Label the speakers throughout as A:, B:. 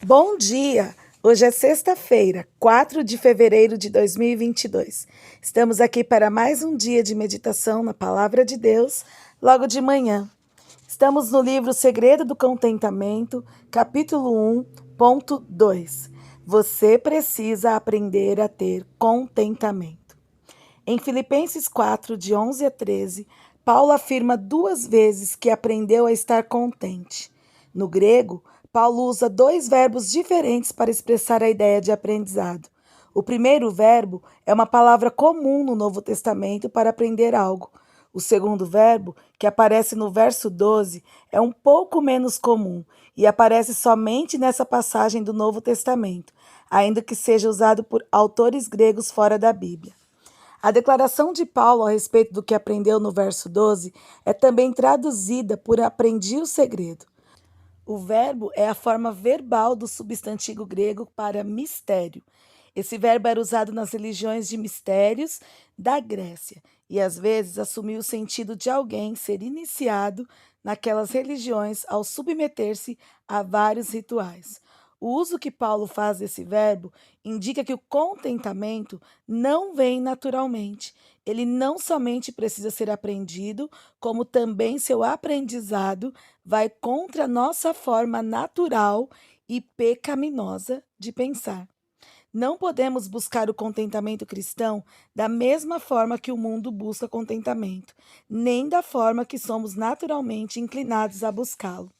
A: Bom dia! Hoje é sexta-feira, 4 de fevereiro de 2022. Estamos aqui para mais um dia de meditação na Palavra de Deus, logo de manhã. Estamos no livro Segredo do Contentamento, capítulo 1, ponto 2. Você precisa aprender a ter contentamento. Em Filipenses 4, de 11 a 13, Paulo afirma 2 vezes que aprendeu a estar contente. No grego, Paulo usa 2 verbos diferentes para expressar a ideia de aprendizado. O primeiro verbo é uma palavra comum no Novo Testamento para aprender algo. O segundo verbo, que aparece no verso 12, é um pouco menos comum e aparece somente nessa passagem do Novo Testamento, ainda que seja usado por autores gregos fora da Bíblia. A declaração de Paulo a respeito do que aprendeu no verso 12 é também traduzida por aprendi o segredo. O verbo é a forma verbal do substantivo grego para mistério. Esse verbo era usado nas religiões de mistérios da Grécia e às vezes assumia o sentido de alguém ser iniciado naquelas religiões ao submeter-se a vários rituais. O uso que Paulo faz desse verbo indica que o contentamento não vem naturalmente. Ele não somente precisa ser aprendido, como também seu aprendizado vai contra a nossa forma natural e pecaminosa de pensar. Não podemos buscar o contentamento cristão da mesma forma que o mundo busca contentamento, nem da forma que somos naturalmente inclinados a buscá-lo.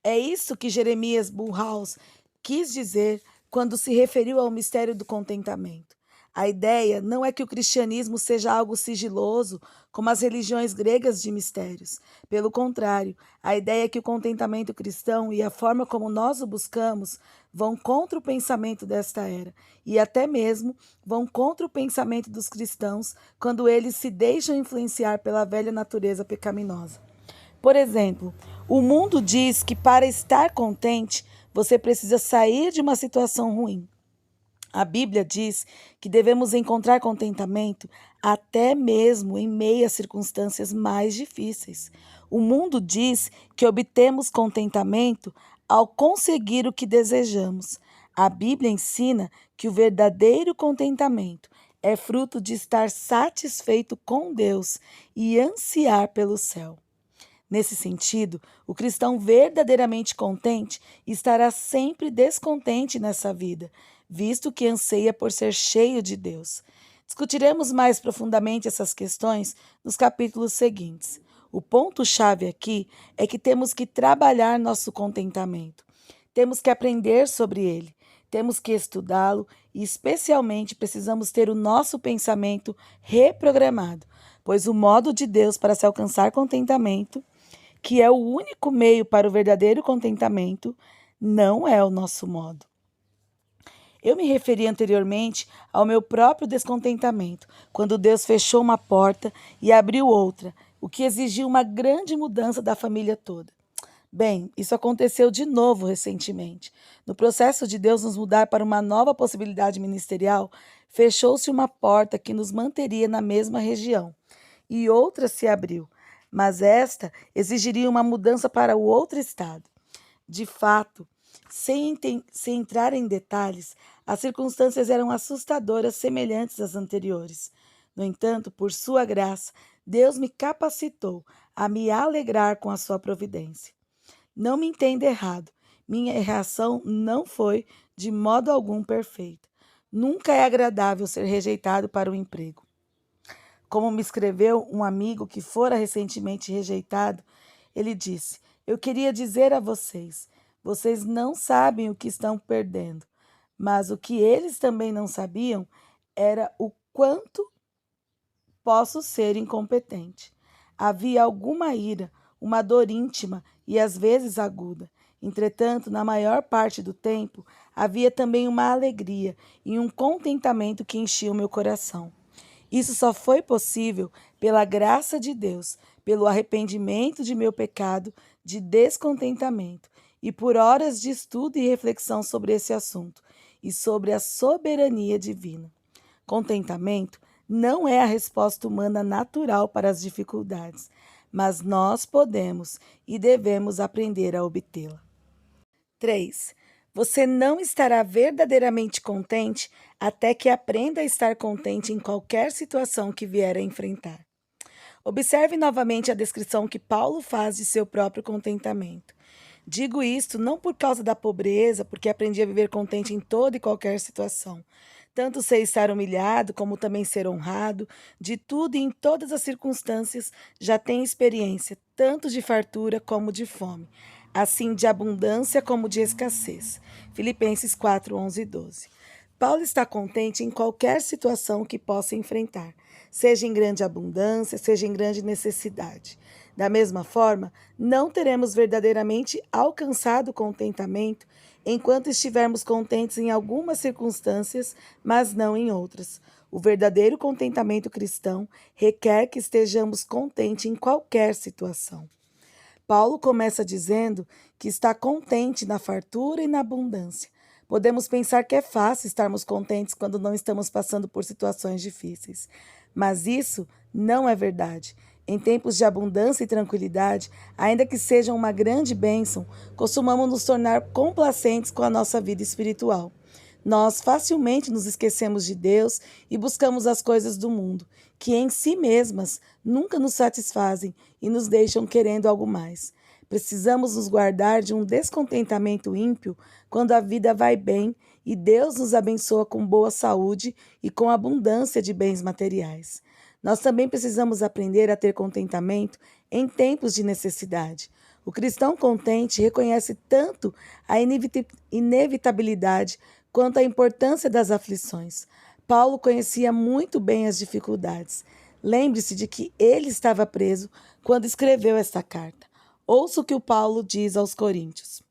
A: É isso que Jeremias Burroughs quis dizer quando se referiu ao mistério do contentamento. A ideia não é que o cristianismo seja algo sigiloso, como as religiões gregas de mistérios. Pelo contrário, a ideia é que o contentamento cristão e a forma como nós o buscamos vão contra o pensamento desta era e até mesmo vão contra o pensamento dos cristãos quando eles se deixam influenciar pela velha natureza pecaminosa. Por exemplo, o mundo diz que para estar contente, você precisa sair de uma situação ruim. A Bíblia diz que devemos encontrar contentamento até mesmo em meio às circunstâncias mais difíceis. O mundo diz que obtemos contentamento ao conseguir o que desejamos. A Bíblia ensina que o verdadeiro contentamento é fruto de estar satisfeito com Deus e ansiar pelo céu. Nesse sentido, o cristão verdadeiramente contente estará sempre descontente nessa vida, visto que anseia por ser cheio de Deus. Discutiremos mais profundamente essas questões nos capítulos seguintes. O ponto-chave aqui é que temos que trabalhar nosso contentamento. Temos que aprender sobre ele. Temos que estudá-lo e, especialmente, precisamos ter o nosso pensamento reprogramado, pois o modo de Deus para se alcançar contentamento, que é o único meio para o verdadeiro contentamento, não é o nosso modo. Eu me referi anteriormente ao meu próprio descontentamento, quando Deus fechou uma porta e abriu outra, o que exigiu uma grande mudança da família toda. Bem, isso aconteceu de novo recentemente. No processo de Deus nos mudar para uma nova possibilidade ministerial, fechou-se uma porta que nos manteria na mesma região, e outra se abriu, mas esta exigiria uma mudança para o outro estado. De fato, sem entrar em detalhes, as circunstâncias eram assustadoras, semelhantes às anteriores. No entanto, por sua graça, Deus me capacitou a me alegrar com a sua providência. Não me entenda errado, minha reação não foi de modo algum perfeita. Nunca é agradável ser rejeitado para o emprego. Como me escreveu um amigo que fora recentemente rejeitado, ele disse: eu queria dizer a vocês, vocês não sabem o que estão perdendo, mas o que eles também não sabiam era o quanto posso ser incompetente. Havia alguma ira, uma dor íntima e às vezes aguda. Entretanto, na maior parte do tempo, havia também uma alegria e um contentamento que enchiam meu coração. Isso só foi possível pela graça de Deus, pelo arrependimento de meu pecado de descontentamento e por horas de estudo e reflexão sobre esse assunto e sobre a soberania divina. Contentamento não é a resposta humana natural para as dificuldades, mas nós podemos e devemos aprender a obtê-la. 3. Você não estará verdadeiramente contente até que aprenda a estar contente em qualquer situação que vier a enfrentar. Observe novamente a descrição que Paulo faz de seu próprio contentamento. Digo isto não por causa da pobreza, porque aprendi a viver contente em toda e qualquer situação. Tanto sei estar humilhado, como também ser honrado, de tudo e em todas as circunstâncias já tenho experiência, tanto de fartura como de fome, assim de abundância como de escassez. Filipenses 4, 11 e 12. Paulo está contente em qualquer situação que possa enfrentar, seja em grande abundância, seja em grande necessidade. Da mesma forma, não teremos verdadeiramente alcançado o contentamento enquanto estivermos contentes em algumas circunstâncias, mas não em outras. O verdadeiro contentamento cristão requer que estejamos contentes em qualquer situação. Paulo começa dizendo que está contente na fartura e na abundância. Podemos pensar que é fácil estarmos contentes quando não estamos passando por situações difíceis, mas isso não é verdade. Em tempos de abundância e tranquilidade, ainda que sejam uma grande bênção, costumamos nos tornar complacentes com a nossa vida espiritual. Nós facilmente nos esquecemos de Deus e buscamos as coisas do mundo, que em si mesmas nunca nos satisfazem e nos deixam querendo algo mais. Precisamos nos guardar de um descontentamento ímpio quando a vida vai bem e Deus nos abençoa com boa saúde e com abundância de bens materiais. Nós também precisamos aprender a ter contentamento em tempos de necessidade. O cristão contente reconhece tanto a inevitabilidade quanto a importância das aflições. Paulo conhecia muito bem as dificuldades. Lembre-se de que ele estava preso quando escreveu esta carta. Ouça o que o Paulo diz aos Coríntios.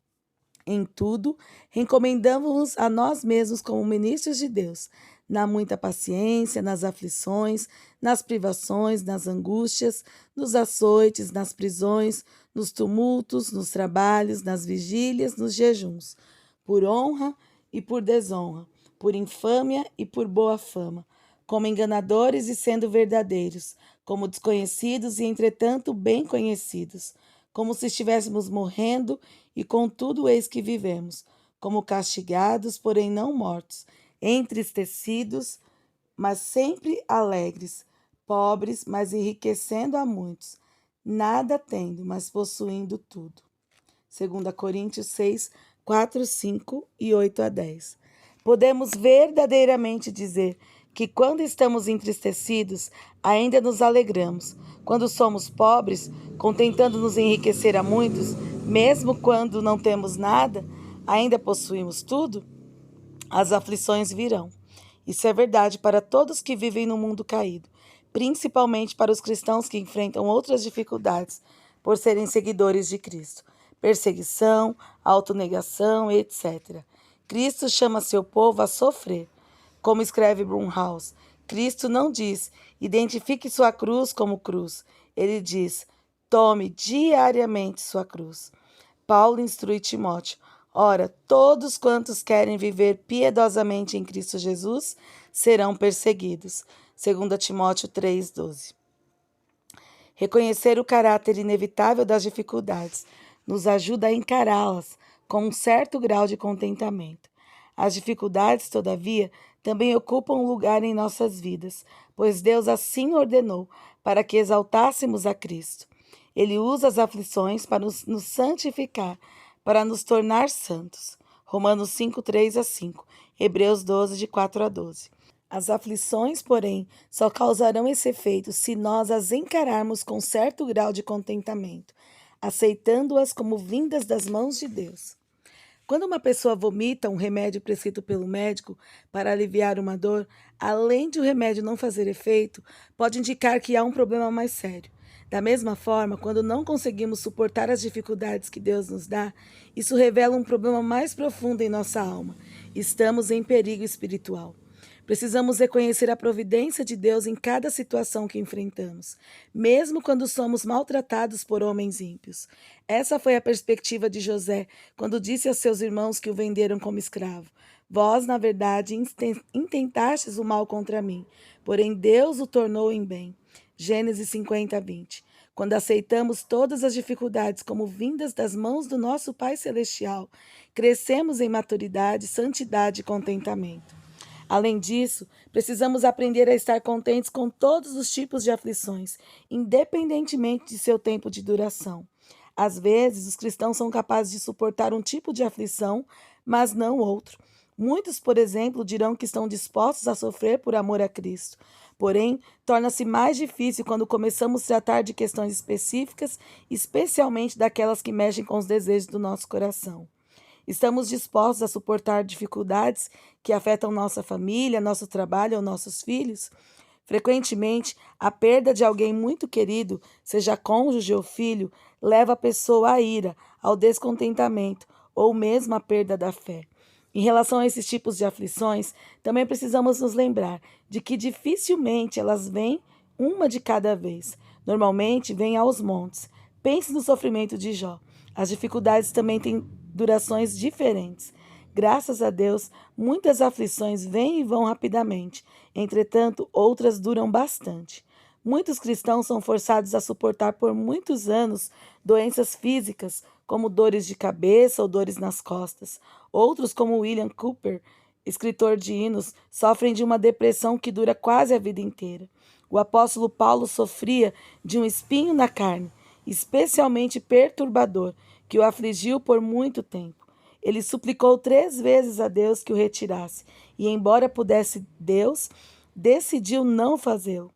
A: Em tudo, recomendamos-nos a nós mesmos como ministros de Deus, na muita paciência, nas aflições, nas privações, nas angústias, nos açoites, nas prisões, nos tumultos, nos trabalhos, nas vigílias, nos jejuns, por honra e por desonra, por infâmia e por boa fama, como enganadores e sendo verdadeiros, como desconhecidos e entretanto bem conhecidos, como se estivéssemos morrendo e contudo eis que vivemos, como castigados, porém não mortos, entristecidos, mas sempre alegres, pobres, mas enriquecendo a muitos, nada tendo, mas possuindo tudo. 2 Coríntios 6, 4, 5 e 8 a 10. Podemos verdadeiramente dizer que quando estamos entristecidos, ainda nos alegramos. Quando somos pobres, contentando nos enriquecer a muitos, mesmo quando não temos nada, ainda possuímos tudo? As aflições virão. Isso é verdade para todos que vivem no mundo caído, principalmente para os cristãos que enfrentam outras dificuldades por serem seguidores de Cristo. Perseguição, autonegação, etc. Cristo chama seu povo a sofrer. Como escreve Brunhouse, Cristo não diz, identifique sua cruz como cruz. Ele diz, tome diariamente sua cruz. Paulo instrui Timóteo, ora, todos quantos querem viver piedosamente em Cristo Jesus serão perseguidos. 2 Timóteo 3,12. Reconhecer o caráter inevitável das dificuldades nos ajuda a encará-las com um certo grau de contentamento. As dificuldades, todavia, também ocupam um lugar em nossas vidas, pois Deus assim ordenou para que exaltássemos a Cristo. Ele usa as aflições para nos santificar, para nos tornar santos. Romanos 5, 3 a 5, Hebreus 12, de 4 a 12. As aflições, porém, só causarão esse efeito se nós as encararmos com certo grau de contentamento, aceitando-as como vindas das mãos de Deus. Quando uma pessoa vomita um remédio prescrito pelo médico para aliviar uma dor, além de o remédio não fazer efeito, pode indicar que há um problema mais sério. Da mesma forma, quando não conseguimos suportar as dificuldades que Deus nos dá, isso revela um problema mais profundo em nossa alma. Estamos em perigo espiritual. Precisamos reconhecer a providência de Deus em cada situação que enfrentamos, mesmo quando somos maltratados por homens ímpios. Essa foi a perspectiva de José quando disse a seus irmãos que o venderam como escravo. Vós, na verdade, intentastes o mal contra mim, porém Deus o tornou em bem. Gênesis 50, 20. Quando aceitamos todas as dificuldades como vindas das mãos do nosso Pai Celestial, crescemos em maturidade, santidade e contentamento. Além disso, precisamos aprender a estar contentes com todos os tipos de aflições, independentemente de seu tempo de duração. Às vezes, os cristãos são capazes de suportar um tipo de aflição, mas não outro. Muitos, por exemplo, dirão que estão dispostos a sofrer por amor a Cristo. Porém, torna-se mais difícil quando começamos a tratar de questões específicas, especialmente daquelas que mexem com os desejos do nosso coração. Estamos dispostos a suportar dificuldades que afetam nossa família, nosso trabalho ou nossos filhos? Frequentemente, a perda de alguém muito querido, seja cônjuge ou filho, leva a pessoa à ira, ao descontentamento ou mesmo à perda da fé. Em relação a esses tipos de aflições, também precisamos nos lembrar de que dificilmente elas vêm uma de cada vez. Normalmente vêm aos montes. Pense no sofrimento de Jó. As dificuldades também têm durações diferentes. Graças a Deus, muitas aflições vêm e vão rapidamente. Entretanto, outras duram bastante. Muitos cristãos são forçados a suportar por muitos anos doenças físicas, como dores de cabeça ou dores nas costas. Outros, como William Cowper, escritor de hinos, sofrem de uma depressão que dura quase a vida inteira. O apóstolo Paulo sofria de um espinho na carne, especialmente perturbador, que o afligiu por muito tempo. Ele suplicou 3 vezes a Deus que o retirasse, e embora pudesse, Deus decidiu não fazê-lo.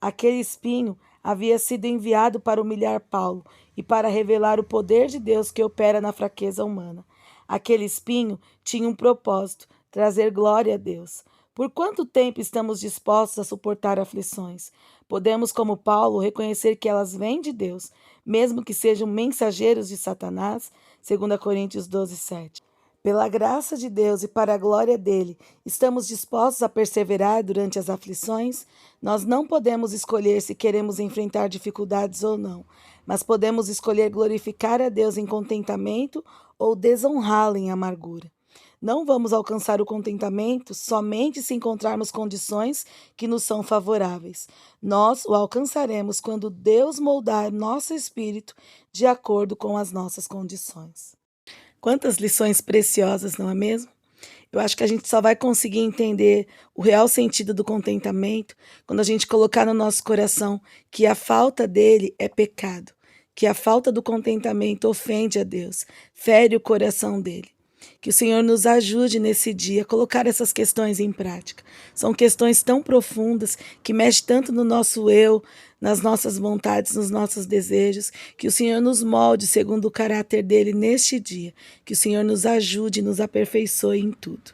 A: Aquele espinho havia sido enviado para humilhar Paulo e para revelar o poder de Deus que opera na fraqueza humana. Aquele espinho tinha um propósito: trazer glória a Deus. Por quanto tempo estamos dispostos a suportar aflições? Podemos, como Paulo, reconhecer que elas vêm de Deus, mesmo que sejam mensageiros de Satanás, 2 Coríntios 12, 7. Pela graça de Deus e para a glória dele, estamos dispostos a perseverar durante as aflições? Nós não podemos escolher se queremos enfrentar dificuldades ou não, mas podemos escolher glorificar a Deus em contentamento ou desonrá-lo em amargura. Não vamos alcançar o contentamento somente se encontrarmos condições que nos são favoráveis. Nós o alcançaremos quando Deus moldar nosso espírito de acordo com as nossas condições. Quantas lições preciosas, não é mesmo? Eu acho que a gente só vai conseguir entender o real sentido do contentamento quando a gente colocar no nosso coração que a falta dele é pecado, que a falta do contentamento ofende a Deus, fere o coração dele. Que o Senhor nos ajude nesse dia a colocar essas questões em prática. São questões tão profundas que mexem tanto no nosso eu, nas nossas vontades, nos nossos desejos. Que o Senhor nos molde segundo o caráter dele neste dia. Que o Senhor nos ajude e nos aperfeiçoe em tudo.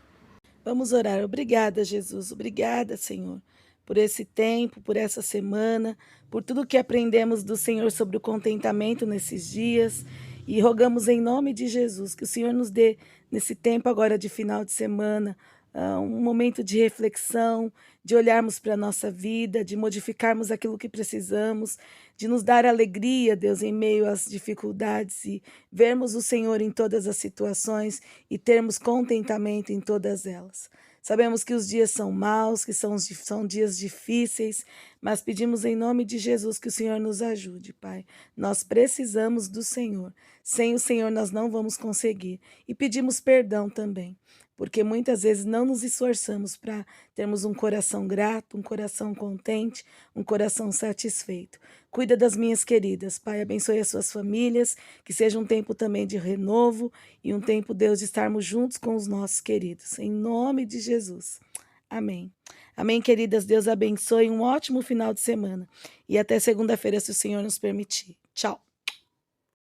A: Vamos orar. Obrigada, Jesus. Obrigada, Senhor, por esse tempo, por essa semana, por tudo que aprendemos do Senhor sobre o contentamento nesses dias. E rogamos em nome de Jesus que o Senhor nos dê, nesse tempo agora de final de semana, um momento de reflexão, de olharmos para a nossa vida, de modificarmos aquilo que precisamos, de nos dar alegria, Deus, em meio às dificuldades e vermos o Senhor em todas as situações e termos contentamento em todas elas. Sabemos que os dias são maus, que são dias difíceis, mas pedimos em nome de Jesus que o Senhor nos ajude, Pai. Nós precisamos do Senhor. Sem o Senhor nós não vamos conseguir. E pedimos perdão também, porque muitas vezes não nos esforçamos para termos um coração grato, um coração contente, um coração satisfeito. Cuida das minhas queridas, Pai, abençoe as suas famílias, que seja um tempo também de renovo e um tempo, Deus, de estarmos juntos com os nossos queridos. Em nome de Jesus. Amém. Amém, queridas. Deus abençoe. Um ótimo final de semana. E até segunda-feira, se o Senhor nos permitir. Tchau.